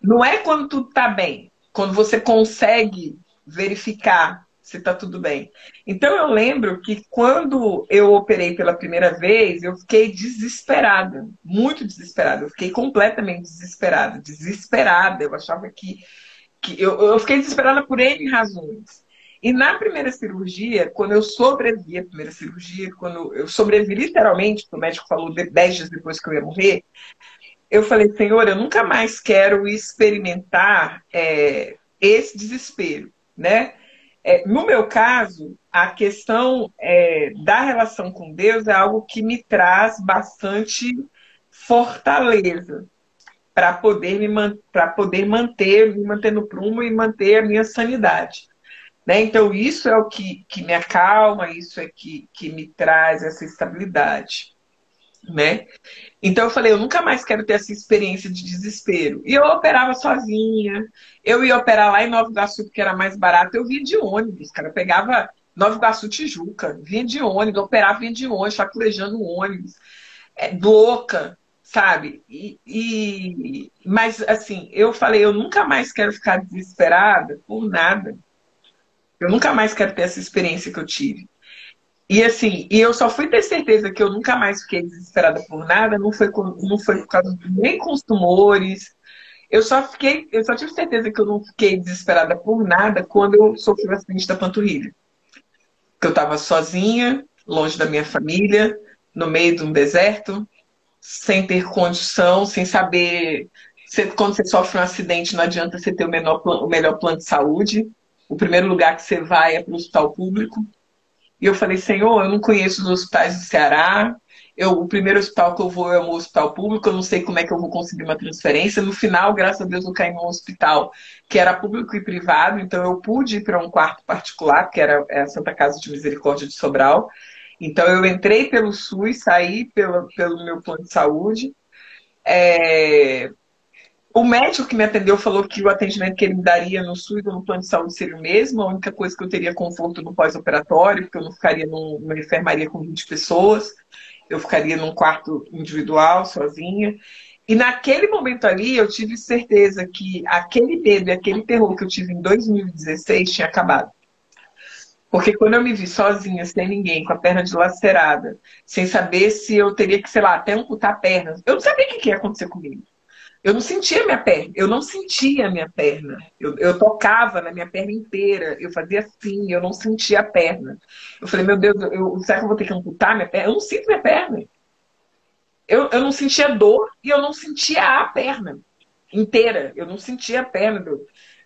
B: Não é quando tudo está bem, quando você consegue verificar se está tudo bem. Então eu lembro que quando eu operei pela primeira vez, eu fiquei desesperada, muito desesperada. Eu fiquei completamente desesperada, desesperada. Eu achava que eu fiquei desesperada por N razões. E na primeira cirurgia, quando eu sobrevivi à primeira cirurgia, quando eu sobrevivi literalmente, o médico falou 10 dias depois que eu ia morrer, eu falei, Senhor, eu nunca mais quero experimentar esse desespero, né? No meu caso, a questão da relação com Deus é algo que me traz bastante fortaleza para poder me manter no prumo e manter a minha sanidade. Né? Então, isso é o que me acalma, isso é que me traz essa estabilidade. Né? Então eu falei, eu nunca mais quero ter essa experiência de desespero. E eu operava sozinha, eu ia operar lá em Nova Iguaçu, porque era mais barato, eu vinha de ônibus, cara. Eu pegava Nova Iguaçu, Tijuca, vinha de ônibus, operava, vinha de ônibus, chaculejando o ônibus, louca, sabe? Mas assim, eu falei, eu nunca mais quero ficar desesperada por nada. Eu nunca mais quero ter essa experiência que eu tive. E assim, eu só fui ter certeza que eu nunca mais fiquei desesperada por nada, não foi por causa nem com os tumores. Eu só tive certeza que eu não fiquei desesperada por nada quando eu sofri o acidente da panturrilha. Que eu estava sozinha, longe da minha família, no meio de um deserto, sem ter condição, sem saber. Quando você sofre um acidente, não adianta você ter o melhor plano de saúde. O primeiro lugar que você vai é para o hospital público. E eu falei, Senhor, eu não conheço os hospitais do Ceará. O primeiro hospital que eu vou é um hospital público. Eu não sei como é que eu vou conseguir uma transferência. No final, graças a Deus, eu caí num hospital que era público e privado. Então, eu pude ir para um quarto particular, que era a Santa Casa de Misericórdia de Sobral. Então, eu entrei pelo SUS, saí pelo meu plano de saúde. O médico que me atendeu falou que o atendimento que ele me daria no SUS ou no plano de saúde seria o mesmo. A única coisa que eu teria conforto no pós-operatório, porque eu não ficaria numa enfermaria com 20 pessoas. Eu ficaria num quarto individual, sozinha. E naquele momento ali, eu tive certeza que aquele medo e aquele terror que eu tive em 2016 tinha acabado. Porque quando eu me vi sozinha, sem ninguém, com a perna dilacerada, sem saber se eu teria que, sei lá, até amputar a perna, eu não sabia o que ia acontecer comigo. Eu não sentia minha perna, eu não sentia a minha perna. Eu tocava na minha perna inteira, eu fazia assim, eu não sentia a perna. Eu falei, meu Deus, será que eu vou ter que amputar minha perna? Eu não sinto minha perna. Eu não sentia dor e eu não sentia a perna inteira. Eu não sentia a perna.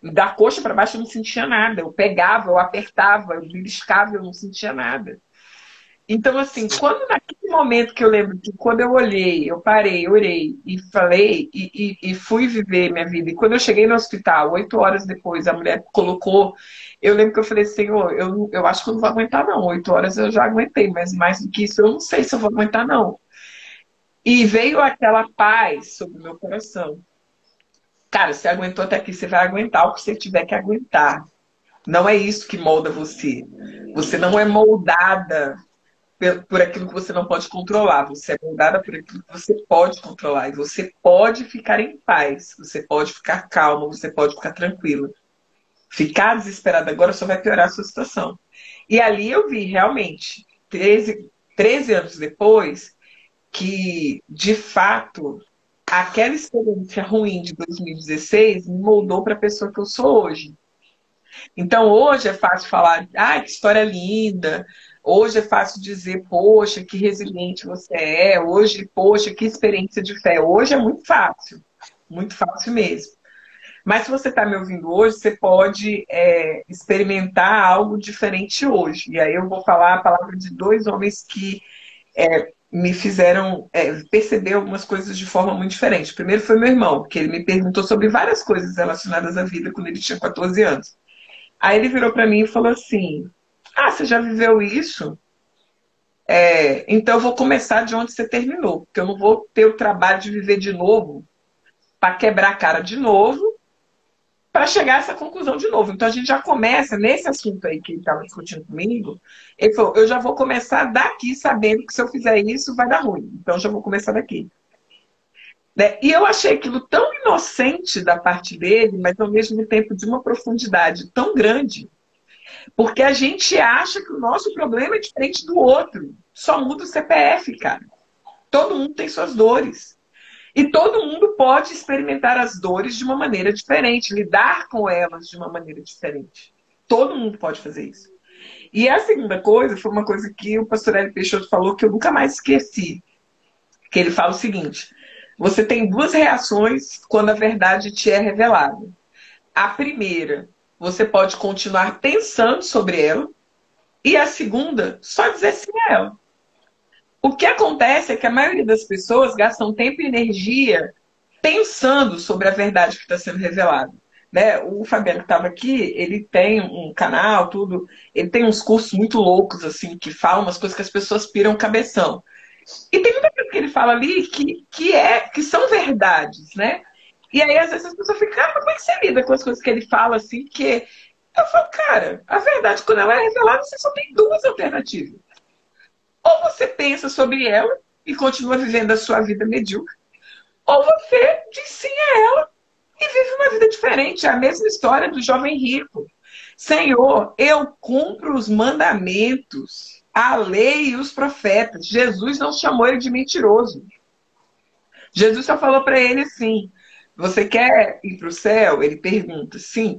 B: Da coxa para baixo eu não sentia nada. Eu pegava, eu apertava, eu beliscava, eu não sentia nada. Então, assim, quando naquele momento que eu lembro que quando eu olhei, eu parei, orei e falei e fui viver minha vida. E quando eu cheguei no hospital, 8 horas depois, a mulher colocou. Eu lembro que eu falei, Senhor, eu acho que eu não vou aguentar, não. 8 horas eu já aguentei, mas mais do que isso, eu não sei se eu vou aguentar, não. E veio aquela paz sobre o meu coração. Cara, você aguentou até aqui, você vai aguentar o que você tiver que aguentar. Não é isso que molda você. Você não é moldada por aquilo que você não pode controlar. Você é moldada por aquilo que você pode controlar. E você pode ficar em paz. Você pode ficar calma. Você pode ficar tranquila. Ficar desesperada agora só vai piorar a sua situação. E ali eu vi, realmente, 13 anos depois, que, de fato, aquela experiência ruim de 2016 me moldou para a pessoa que eu sou hoje. Então, hoje é fácil falar, que história linda. Hoje é fácil dizer, poxa, que resiliente você é. Hoje, poxa, que experiência de fé. Hoje é muito fácil mesmo. Mas se você está me ouvindo hoje, você pode experimentar algo diferente hoje. E aí eu vou falar a palavra de dois homens que me fizeram perceber algumas coisas de forma muito diferente. O primeiro foi meu irmão, que ele me perguntou sobre várias coisas relacionadas à vida quando ele tinha 14 anos. Aí ele virou para mim e falou assim, você já viveu isso? Então eu vou começar de onde você terminou, porque eu não vou ter o trabalho de viver de novo para quebrar a cara de novo, para chegar a essa conclusão de novo. Então a gente já começa, nesse assunto aí que ele estava discutindo comigo, ele falou, eu já vou começar daqui sabendo que se eu fizer isso vai dar ruim. Então eu já vou começar daqui. E eu achei aquilo tão inocente da parte dele, mas ao mesmo tempo de uma profundidade tão grande, porque a gente acha que o nosso problema é diferente do outro. Só muda o CPF, cara. Todo mundo tem suas dores. E todo mundo pode experimentar as dores de uma maneira diferente, lidar com elas de uma maneira diferente. Todo mundo pode fazer isso. E a segunda coisa foi uma coisa que o pastor Hélio Peixoto falou que eu nunca mais esqueci. Que ele fala o seguinte, você tem duas reações quando a verdade te é revelada. A primeira, você pode continuar pensando sobre ela. E a segunda, só dizer sim a ela. O que acontece é que a maioria das pessoas gastam tempo e energia pensando sobre a verdade que está sendo revelada. Né? O Fabiano que estava aqui, ele tem um canal, tudo, ele tem uns cursos muito loucos, assim, que falam umas coisas que as pessoas piram cabeção. E tem muita coisa que ele fala ali que são verdades, né? E aí, às vezes, as pessoas ficam, cara, como é que você lida com as coisas que ele fala, assim, que... Eu falo, cara, a verdade, quando ela é revelada, você só tem duas alternativas. Ou você pensa sobre ela e continua vivendo a sua vida medíocre, ou você diz sim a ela e vive uma vida diferente. É a mesma história do jovem rico. Senhor, eu cumpro os mandamentos, a lei e os profetas. Jesus não chamou ele de mentiroso. Jesus só falou para ele assim, você quer ir para o céu? Ele pergunta, sim,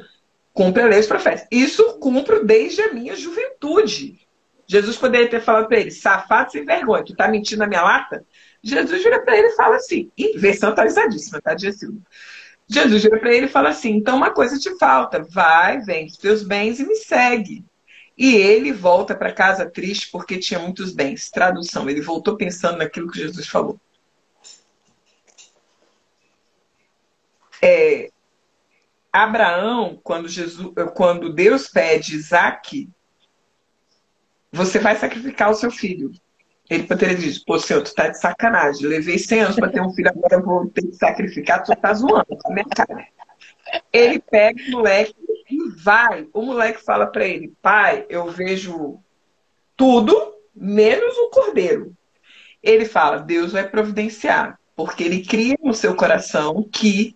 B: cumpre a lei e os profetas. Isso cumpro desde a minha juventude. Jesus poderia ter falado para ele, safado sem vergonha, tu tá mentindo na minha lata? Jesus vira para ele e fala assim, versão atualizadíssima, tá, Gessilda? Jesus vira para ele e fala assim, então uma coisa te falta, vai, vende os teus bens e me segue. E ele volta para casa triste porque tinha muitos bens. Tradução, ele voltou pensando naquilo que Jesus falou. Abraão, quando Deus pede Isaac, você vai sacrificar o seu filho. Ele poderia dizer, pô, senhor, tu tá de sacanagem. Levei 100 anos para ter um filho, agora eu vou ter que sacrificar, tu tá zoando, tá minha cara. Ele pega o moleque e vai. O moleque fala para ele, pai, eu vejo tudo, menos o cordeiro. Ele fala, Deus vai providenciar. Porque ele cria no seu coração que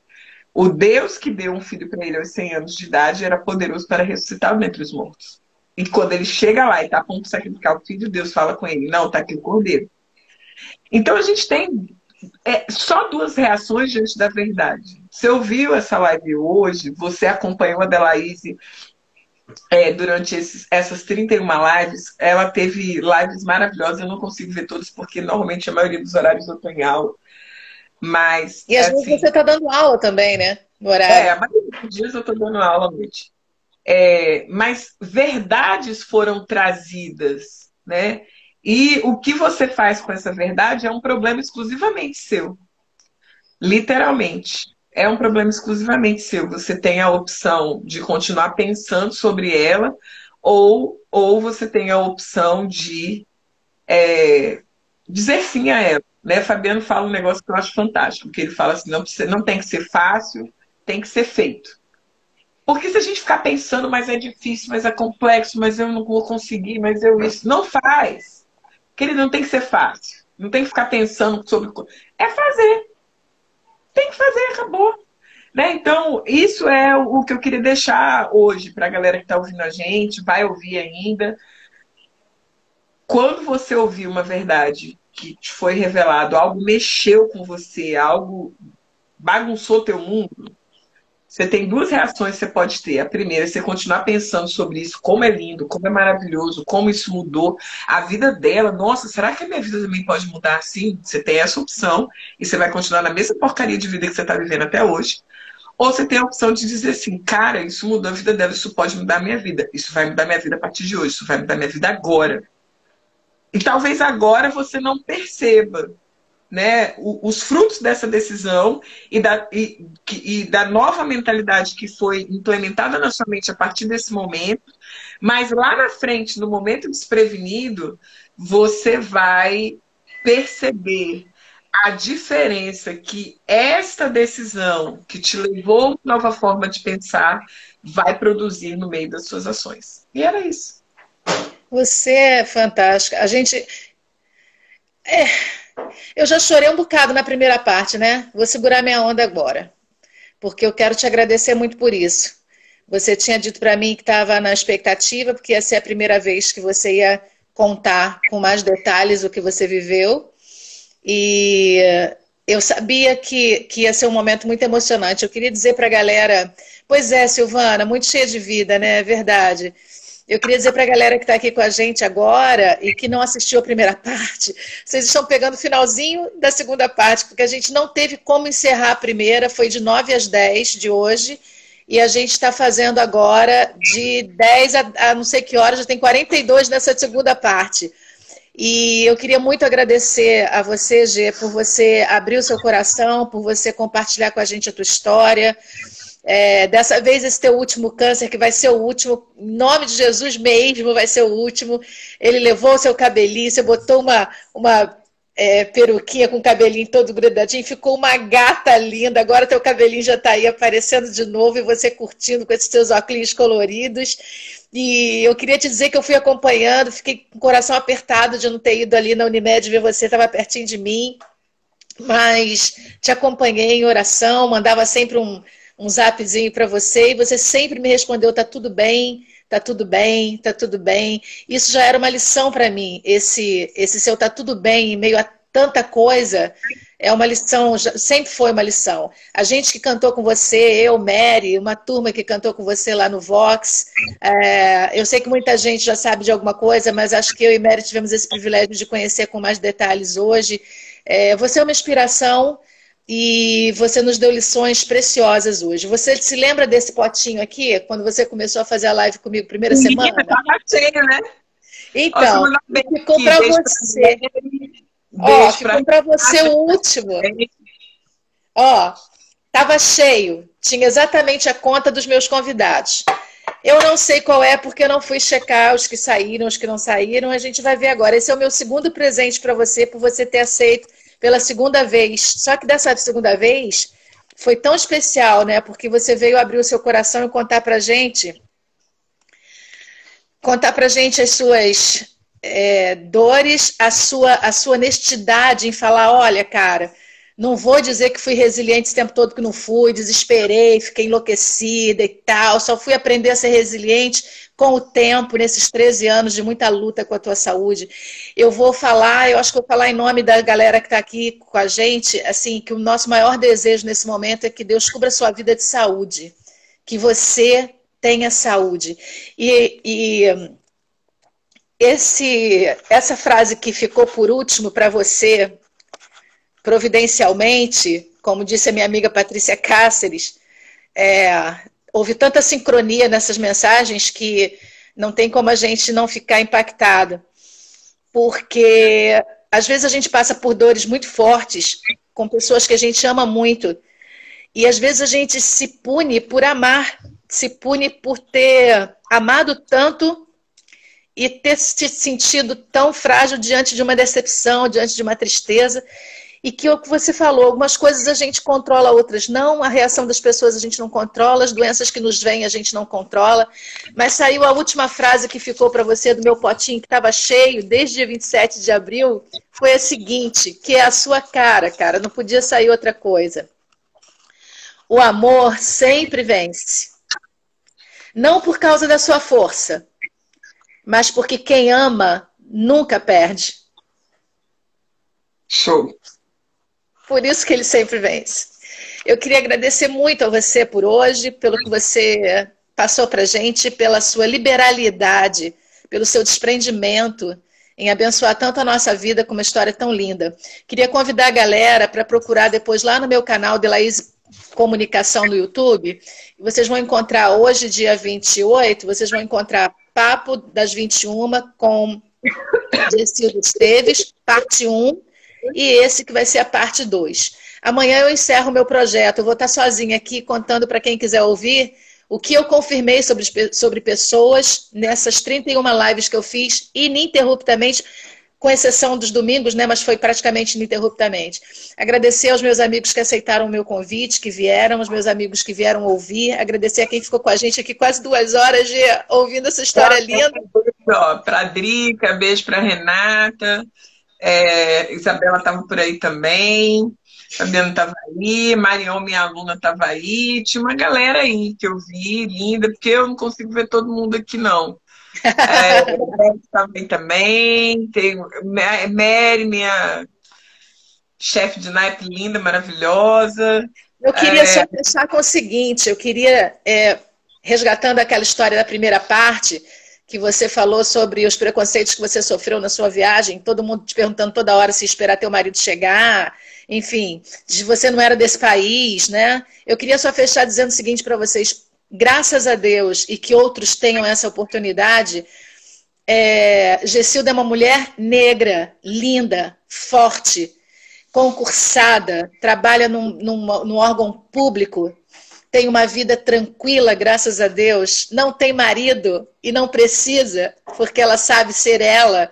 B: o Deus que deu um filho para ele aos 100 anos de idade era poderoso para ressuscitá-lo dentre os mortos. E quando ele chega lá e está a ponto de sacrificar o filho, Deus fala com ele, não, está aqui o cordeiro. Então a gente tem só duas reações diante da verdade. Você ouviu essa live hoje, você acompanhou a Delaíse durante essas 31 lives, ela teve lives maravilhosas, eu não consigo ver todas, porque normalmente a maioria dos horários eu estou em aula. Mas,
A: e às vezes você está dando aula também, né? No horário.
B: a maioria dos dias eu estou dando aula à noite. Mas verdades foram trazidas, né? E o que você faz com essa verdade é um problema exclusivamente seu. Literalmente. É um problema exclusivamente seu. Você tem a opção de continuar pensando sobre ela, ou você tem a opção de dizer sim a ela. Né? Fabiano fala um negócio que eu acho fantástico, que ele fala assim, não tem que ser fácil, tem que ser feito. Porque se a gente ficar pensando, mas é difícil, mas é complexo, mas eu não vou conseguir, mas isso, não faz. Porque ele não tem que ser fácil. Não tem que ficar pensando sobre... É fazer. Tem que fazer, acabou. Né? Então, isso é o que eu queria deixar hoje para a galera que está ouvindo a gente, vai ouvir ainda. Quando você ouviu uma verdade que te foi revelado, algo mexeu com você, algo bagunçou teu mundo, você tem duas reações que você pode ter. A primeira é você continuar pensando sobre isso, como é lindo, como é maravilhoso, como isso mudou a vida dela. Nossa, será que a minha vida também pode mudar assim? Você tem essa opção e você vai continuar na mesma porcaria de vida que você está vivendo até hoje. Ou você tem a opção de dizer assim, cara, isso mudou a vida dela, isso pode mudar a minha vida. Isso vai mudar minha vida a partir de hoje, isso vai mudar minha vida agora. E talvez agora você não perceba, né, os frutos dessa decisão e da nova mentalidade que foi implementada na sua mente a partir desse momento, mas lá na frente, no momento desprevenido, você vai perceber a diferença que esta decisão que te levou a uma nova forma de pensar vai produzir no meio das suas ações. E era isso.
A: Você é fantástica. Eu já chorei um bocado na primeira parte, né? Vou segurar minha onda agora, porque eu quero te agradecer muito por isso. Você tinha dito para mim que estava na expectativa, porque ia ser a primeira vez que você ia contar com mais detalhes o que você viveu. E eu sabia que ia ser um momento muito emocionante. Eu queria dizer para a galera, pois é, Silvana, muito cheia de vida, né? É verdade. Eu queria dizer para a galera que está aqui com a gente agora e que não assistiu a primeira parte, vocês estão pegando o finalzinho da segunda parte, porque a gente não teve como encerrar a primeira, foi de 9 às 10 de hoje, e a gente está fazendo agora de 10 a não sei que horas, já tem 42 nessa segunda parte. E eu queria muito agradecer a você, Gê, por você abrir o seu coração, por você compartilhar com a gente a tua história. Dessa vez esse teu último câncer, que vai ser o último, em nome de Jesus mesmo, vai ser o último. Ele levou o seu cabelinho, você botou uma peruquinha com o cabelinho todo grudadinho, ficou uma gata linda. Agora teu cabelinho já está aí aparecendo de novo e você curtindo com esses seus óculos coloridos. E eu queria te dizer que eu fui acompanhando, fiquei com o coração apertado de não ter ido ali na Unimed ver você, estava pertinho de mim, mas te acompanhei em oração, mandava sempre um zapzinho para você e você sempre me respondeu, tá tudo bem, tá tudo bem, tá tudo bem. Isso já era uma lição para mim, esse seu tá tudo bem em meio a tanta coisa, é uma lição, sempre foi uma lição. A gente que cantou com você, eu, Mary, uma turma que cantou com você lá no Vox, eu sei que muita gente já sabe de alguma coisa, mas acho que eu e Mary tivemos esse privilégio de conhecer com mais detalhes hoje. Você é uma inspiração e você nos deu lições preciosas hoje. Você se lembra desse potinho aqui, quando você começou a fazer a live comigo primeira semana?
B: Tava cheio, né?
A: Então, ficou para você. Ó, ficou para você o último. Ó, tava cheio. Tinha exatamente a conta dos meus convidados. Eu não sei qual é, porque eu não fui checar os que saíram, os que não saíram. A gente vai ver agora. Esse é o meu segundo presente para você, por você ter aceito pela segunda vez. Só que dessa segunda vez foi tão especial, né? Porque você veio abrir o seu coração e contar pra gente as suas dores, a sua honestidade em falar, olha, cara, Não vou dizer que fui resiliente esse tempo todo, que não fui, desesperei, fiquei enlouquecida e tal. Só fui aprender a ser resiliente com o tempo, nesses 13 anos de muita luta com a tua saúde. Eu vou falar, eu acho que vou falar em nome da galera que está aqui com a gente, assim, que o nosso maior desejo nesse momento é que Deus cubra a sua vida de saúde. Que você tenha saúde. Essa frase que ficou por último para você, providencialmente, como disse a minha amiga Patrícia Cáceres, houve tanta sincronia nessas mensagens que não tem como a gente não ficar impactado. Porque às vezes a gente passa por dores muito fortes com pessoas que a gente ama muito. E às vezes a gente se pune por amar, se pune por ter amado tanto e ter se sentido tão frágil diante de uma decepção, diante de uma tristeza. E que o que você falou, algumas coisas a gente controla, outras não. A reação das pessoas a gente não controla, as doenças que nos vêm a gente não controla. Mas saiu a última frase que ficou para você do meu potinho, que estava cheio desde dia 27 de abril, foi a seguinte, que é a sua cara, não podia sair outra coisa. O amor sempre vence. Não por causa da sua força, mas porque quem ama nunca perde.
B: Show!
A: Por isso que ele sempre vence. Eu queria agradecer muito a você por hoje, pelo que você passou pra gente, pela sua liberalidade, pelo seu desprendimento em abençoar tanto a nossa vida com uma história tão linda. Queria convidar a galera para procurar depois lá no meu canal de Laís Comunicação no YouTube. Vocês vão encontrar hoje, dia 28, vocês vão encontrar Papo das 21 com Gessilda Esteves, parte 1, e esse que vai ser a parte 2. Amanhã eu encerro o meu projeto. Eu vou estar sozinha aqui contando para quem quiser ouvir o que eu confirmei sobre pessoas nessas 31 lives que eu fiz ininterruptamente, com exceção dos domingos, né? Mas foi praticamente ininterruptamente. Agradecer aos meus amigos que aceitaram o meu convite, que vieram, aos meus amigos que vieram ouvir. Agradecer a quem ficou com a gente aqui quase 2 horas ouvindo essa história linda.
B: Para a Drica, beijo para Renata. Isabela estava por aí também, Fabiana estava aí, Marion, minha aluna, estava aí, tinha uma galera aí que eu vi, linda, porque eu não consigo ver todo mundo aqui, não. Estava aí também, tem Mary, minha chefe de naipe linda, maravilhosa.
A: Eu queria só fechar com o seguinte, eu queria, resgatando aquela história da primeira parte, que você falou sobre os preconceitos que você sofreu na sua viagem, todo mundo te perguntando toda hora se esperar teu marido chegar, enfim, se você não era desse país, né? Eu queria só fechar dizendo o seguinte para vocês, graças a Deus e que outros tenham essa oportunidade, Gessilda é uma mulher negra, linda, forte, concursada, trabalha num órgão público, tem uma vida tranquila, graças a Deus, não tem marido e não precisa, porque ela sabe ser ela.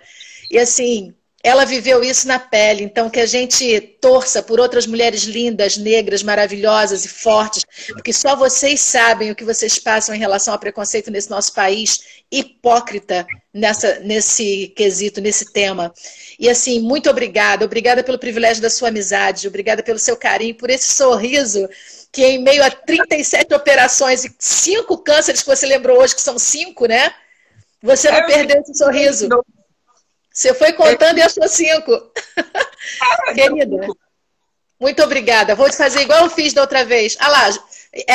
A: E assim, ela viveu isso na pele, então que a gente torça por outras mulheres lindas, negras, maravilhosas e fortes, porque só vocês sabem o que vocês passam em relação ao preconceito nesse nosso país hipócrita nesse quesito, nesse tema. E assim, muito obrigada pelo privilégio da sua amizade, obrigada pelo seu carinho, por esse sorriso que em meio a 37 operações e 5 cânceres que você lembrou hoje, que são 5, né? Você não perdeu esse sorriso. Você foi contando e achou 5. Querida, muito obrigada. Vou te fazer igual eu fiz da outra vez. Ah lá,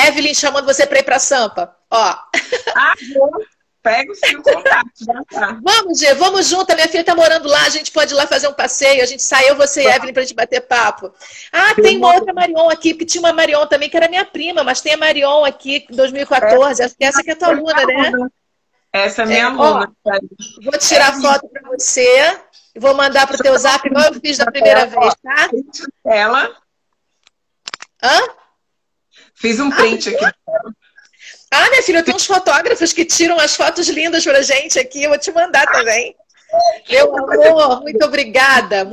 A: Evelyn chamando você para ir para Sampa. Ó.
B: Pega o seu contato.
A: Vamos, Gê, vamos junto. A minha filha tá morando lá, a gente pode ir lá fazer um passeio. A gente saiu, você e Evelyn, pra gente bater papo. Ah, tem uma outra Marion aqui, porque tinha uma Marion também, que era minha prima, mas tem a Marion aqui, 2014. Acho que essa que é a tua aluna, né?
B: Essa é minha aluna.
A: Ó, vou tirar foto pra você e vou mandar pro teu zap, igual eu fiz da primeira vez, tá?
B: Ela.
A: Hã?
B: Fiz um print aqui.
A: Ah, minha filha, eu tenho uns fotógrafos que tiram as fotos lindas pra gente aqui. Eu vou te mandar também. Meu amor, muito obrigada.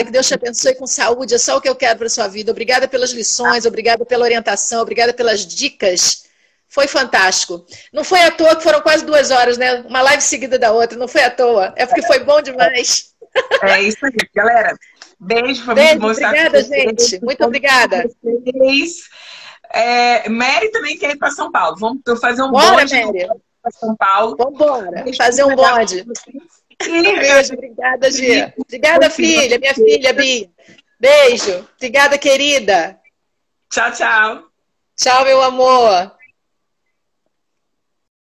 A: Que Deus te abençoe com saúde. É só o que eu quero para sua vida. Obrigada pelas lições, obrigada pela orientação, obrigada pelas dicas. Foi fantástico. Não foi à toa que foram quase 2 horas, né? Uma live seguida da outra. Não foi à toa. É porque foi bom demais.
B: É isso aí, galera. Beijo, foi
A: Beijo,
B: muito bom estar com
A: obrigada,
B: vocês.
A: gente. Muito obrigada.
B: Mary também quer ir para São Paulo. Vamos fazer um
A: Bora,
B: bonde
A: Mary.
B: para São Paulo.
A: Vamos embora.
B: Beijo,
A: Fazer um bonde. Beijo, obrigada, Gia. Obrigada, filha, minha filha, Bia. Beijo. Obrigada, querida.
B: Tchau, tchau.
A: Tchau, meu amor.